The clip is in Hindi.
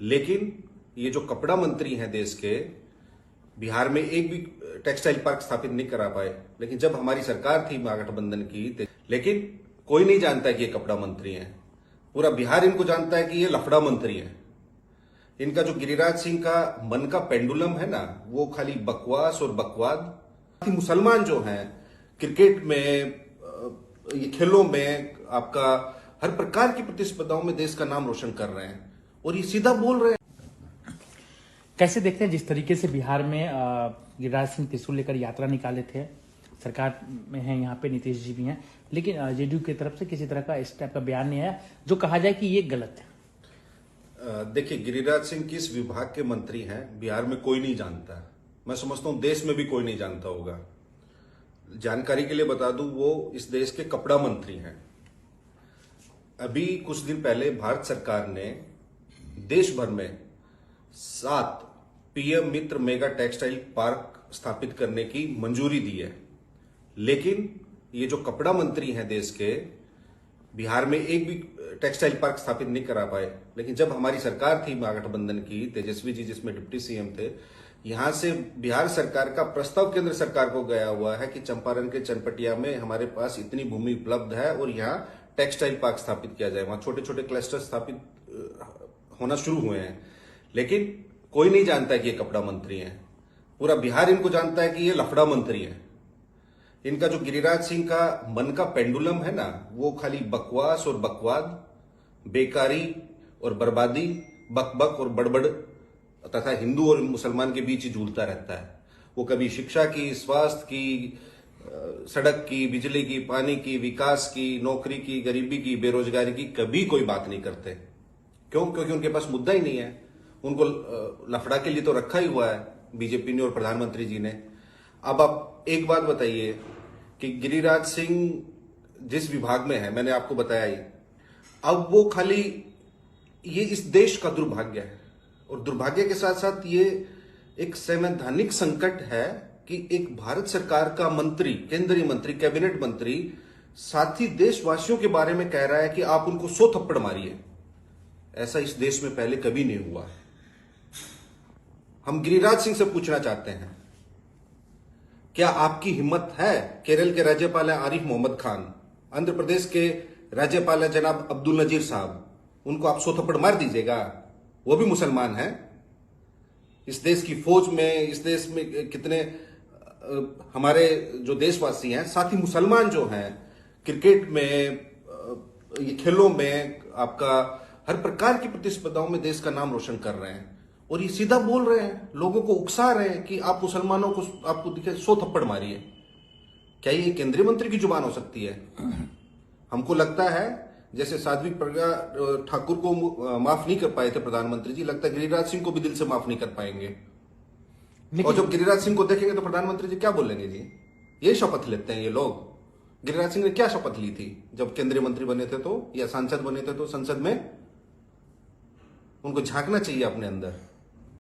लेकिन ये जो कपड़ा मंत्री हैं देश के, बिहार में एक भी टेक्सटाइल पार्क स्थापित नहीं करा पाए। लेकिन जब हमारी सरकार थी महागठबंधन की, लेकिन कोई नहीं जानता कि ये कपड़ा मंत्री हैं। पूरा बिहार इनको जानता है कि ये लफड़ा मंत्री हैं। इनका जो गिरिराज सिंह का मन का पेंडुलम है ना, वो खाली बकवास और बकवाद। मुसलमान जो हैं क्रिकेट में, ये खेलों में, आपका हर प्रकार की प्रतिस्पर्धाओं में देश का नाम रोशन कर रहे हैं और ये सीधा बोल रहे हैं। कैसे देखते हैं जिस तरीके से बिहार में गिरिराज सिंह त्रिशूल लेकर यात्रा निकाले थे, सरकार में है यहाँ पे नीतीश जी भी हैं, लेकिन जेडीयू की तरफ से किसी तरह का इस टाइप का बयान नहीं आया जो कहा जाए कि ये गलत है। देखिए, गिरिराज सिंह किस विभाग के मंत्री हैं बिहार में कोई नहीं जानता। मैं समझता हूं देश में भी कोई नहीं जानता होगा। जानकारी के लिए बता दूं, वो इस देश के कपड़ा मंत्री हैं। अभी कुछ दिन पहले भारत सरकार ने देश भर में 7 पीएम मित्र मेगा टेक्सटाइल पार्क स्थापित करने की मंजूरी दी है। लेकिन ये जो कपड़ा मंत्री हैं देश के, बिहार में एक भी टेक्सटाइल पार्क स्थापित नहीं करा पाए। लेकिन जब हमारी सरकार थी महागठबंधन की, तेजस्वी जी जिसमें डिप्टी सीएम थे, यहां से बिहार सरकार का प्रस्ताव केंद्र सरकार को गया हुआ है कि चंपारण के चनपटिया में हमारे पास इतनी भूमि उपलब्ध है और यहां टेक्सटाइल पार्क स्थापित किया जाए। वहां छोटे छोटे क्लस्टर स्थापित होना शुरू हुए हैं। लेकिन कोई नहीं जानता कि ये कपड़ा मंत्री हैं। पूरा बिहार इनको जानता है कि ये लफड़ा मंत्री हैं। इनका जो गिरिराज सिंह का मन का पेंडुलम है ना, वो खाली बकवास और बकवाद, बेकारी और बर्बादी, बकबक और बड़बड़ तथा हिंदू और मुसलमान के बीच ही झूलता रहता है। वो कभी शिक्षा की, स्वास्थ्य की, सड़क की, बिजली की, पानी की, विकास की, नौकरी की, गरीबी की, बेरोजगारी की कभी कोई बात नहीं करते। क्यों? क्योंकि उनके पास मुद्दा ही नहीं है। उनको लफड़ा के लिए तो रखा ही हुआ है बीजेपी ने और प्रधानमंत्री जी ने। अब आप एक बात बताइए कि गिरिराज सिंह जिस विभाग में है, मैंने आपको बताया ही, अब वो खाली ये इस देश का दुर्भाग्य है और दुर्भाग्य के साथ साथ ये एक संवैधानिक संकट है कि एक भारत सरकार का मंत्री, केंद्रीय मंत्री, कैबिनेट मंत्री साथी देशवासियों के बारे में कह रहा है कि आप उनको 100 थप्पड़ मारिए। ऐसा इस देश में पहले कभी नहीं हुआ। हम गिरिराज सिंह से पूछना चाहते हैं, क्या आपकी हिम्मत है? केरल के राज्यपाल हैं आरिफ मोहम्मद खान, आंध्र प्रदेश के राज्यपाल हैं जनाब अब्दुल नजीर साहब, उनको आप 100 थप्पड़ मार दीजिएगा? वो भी मुसलमान हैं। इस देश की फौज में, इस देश में कितने हमारे जो देशवासी हैं, साथ ही मुसलमान जो हैं क्रिकेट में, ये खेलों में, आपका हर प्रकार की प्रतिस्पर्धाओं में देश का नाम रोशन कर रहे हैं और ये सीधा बोल रहे हैं, लोगों को उकसा रहे हैं कि आप मुसलमानों को, आपको दिखे 100 थप्पड़ मारिए। क्या ये केंद्रीय मंत्री की जुबान हो सकती है? हमको लगता है जैसे साध्वी प्रज्ञा ठाकुर को माफ नहीं कर पाए थे प्रधानमंत्री जी, लगता है गिरिराज सिंह को भी दिल से माफ नहीं कर पाएंगे। और जब गिरिराज सिंह को देखेंगे तो प्रधानमंत्री जी क्या बोलेंगे? जी ये शपथ लेते हैं ये लोग। गिरिराज सिंह ने क्या शपथ ली थी जब केंद्रीय मंत्री बने थे तो, या सांसद बने थे तो? संसद में उनको झांकना चाहिए अपने अंदर।